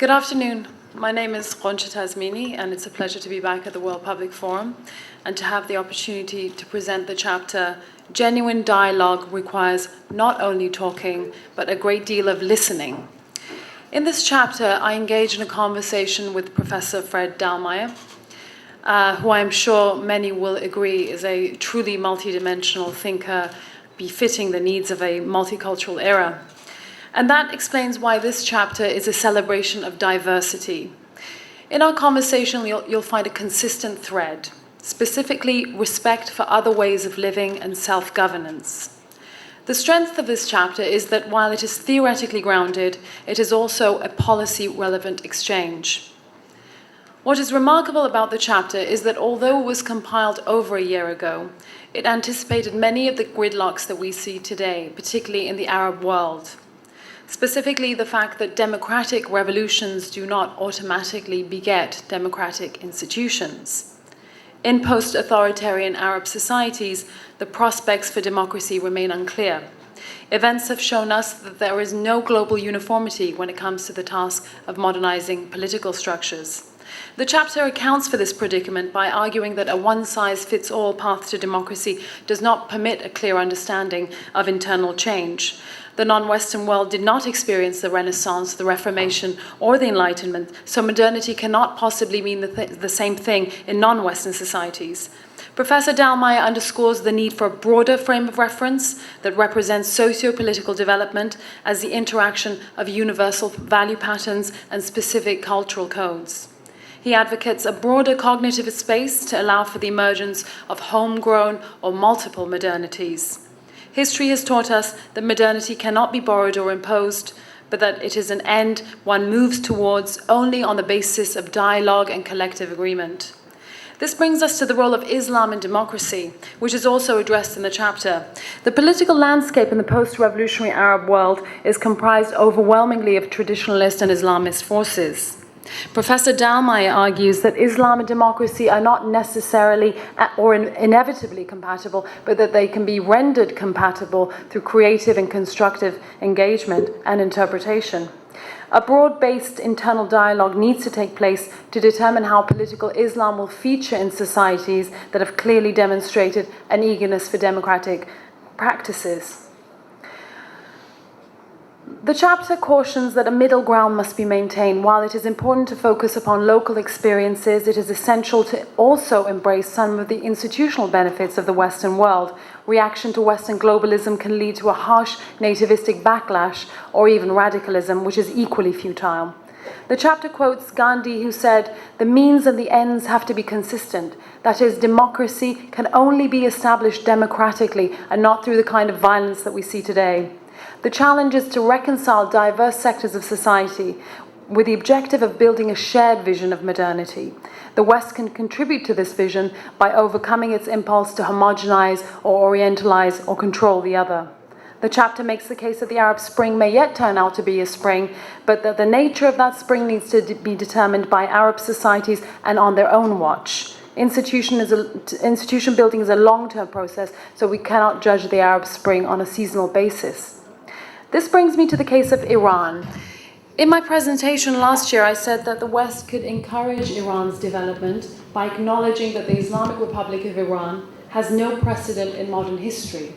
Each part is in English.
Good afternoon. My name is Ghoncheh Tazmini, and it's a pleasure to be back at the World Public Forum and to have the opportunity to present the chapter Genuine Dialogue Requires Not Only Talking, but a Great Deal of Listening. In this chapter, I engage in a conversation with Professor Fred Dahlmeier, who I'm sure many will agree is a truly multidimensional thinker befitting the needs of a multicultural era. And that explains why this chapter is a celebration of diversity. In our conversation, you'll find a consistent thread, specifically respect for other ways of living and self-governance. The strength of this chapter is that while it is theoretically grounded, it is also a policy-relevant exchange. What is remarkable about the chapter is that although it was compiled over a year ago, it anticipated many of the gridlocks that we see today, particularly in the Arab world. Specifically, the fact that democratic revolutions do not automatically beget democratic institutions. In post-authoritarian Arab societies, the prospects for democracy remain unclear. Events have shown us that there is no global uniformity when it comes to the task of modernizing political structures. The chapter accounts for this predicament by arguing that a one-size-fits-all path to democracy does not permit a clear understanding of internal change. The non-Western world did not experience the Renaissance, the Reformation, or the Enlightenment, so modernity cannot possibly mean the same thing in non-Western societies. Professor Dahlmeier underscores the need for a broader frame of reference that represents socio-political development as the interaction of universal value patterns and specific cultural codes. He advocates a broader cognitive space to allow for the emergence of homegrown or multiple modernities. History has taught us that modernity cannot be borrowed or imposed, but that it is an end one moves towards only on the basis of dialogue and collective agreement. This brings us to the role of Islam in democracy, which is also addressed in the chapter. The political landscape in the post-revolutionary Arab world is comprised overwhelmingly of traditionalist and Islamist forces. Professor Dahlmeier argues that Islam and democracy are not necessarily or inevitably compatible, but that they can be rendered compatible through creative and constructive engagement and interpretation. A broad-based internal dialogue needs to take place to determine how political Islam will feature in societies that have clearly demonstrated an eagerness for democratic practices. The chapter cautions that a middle ground must be maintained. While it is important to focus upon local experiences, it is essential to also embrace some of the institutional benefits of the Western world. Reaction to Western globalism can lead to a harsh nativistic backlash or even radicalism, which is equally futile. The chapter quotes Gandhi, who said, "The means and the ends have to be consistent. That is, democracy can only be established democratically and not through the kind of violence that we see today." The challenge is to reconcile diverse sectors of society with the objective of building a shared vision of modernity. The West can contribute to this vision by overcoming its impulse to homogenize or orientalize or control the other. The chapter makes the case that the Arab Spring may yet turn out to be a spring, but that the nature of that spring needs to be determined by Arab societies and on their own watch. Institution building is a long-term process, so we cannot judge the Arab Spring on a seasonal basis. This brings me to the case of Iran. In my presentation last year, I said that the West could encourage Iran's development by acknowledging that the Islamic Republic of Iran has no precedent in modern history,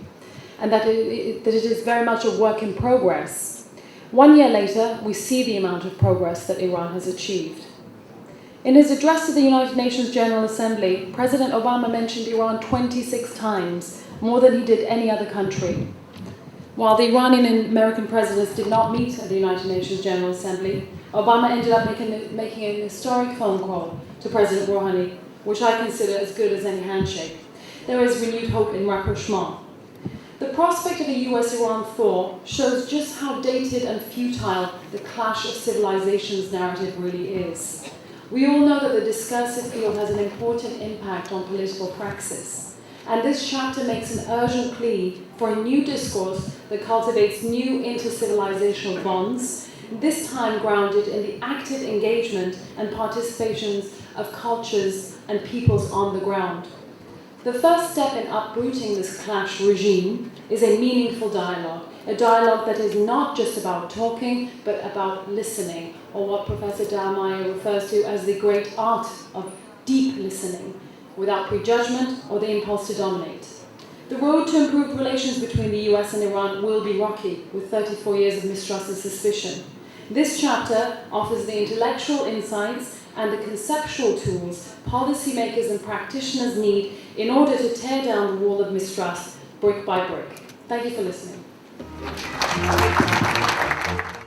and that it is very much a work in progress. 1 year later, we see the amount of progress that Iran has achieved. In his address to the United Nations General Assembly, President Obama mentioned Iran 26 times, more than he did any other country. While the Iranian and American presidents did not meet at the United Nations General Assembly, Obama ended up making an historic phone call to President Rouhani, which I consider as good as any handshake. There is renewed hope in rapprochement. The prospect of a US-Iran thaw shows just how dated and futile the clash of civilizations narrative really is. We all know that the discursive field has an important impact on political praxis. And this chapter makes an urgent plea for a new discourse that cultivates new intercivilizational bonds, this time grounded in the active engagement and participations of cultures and peoples on the ground. The first step in uprooting this clash regime is a meaningful dialogue, a dialogue that is not just about talking, but about listening, or what Professor Dallmayr refers to as the great art of deep listening, without prejudgment or the impulse to dominate. The road to improved relations between the US and Iran will be rocky, with 34 years of mistrust and suspicion. This chapter offers the intellectual insights and the conceptual tools policymakers and practitioners need in order to tear down the wall of mistrust brick by brick. Thank you for listening.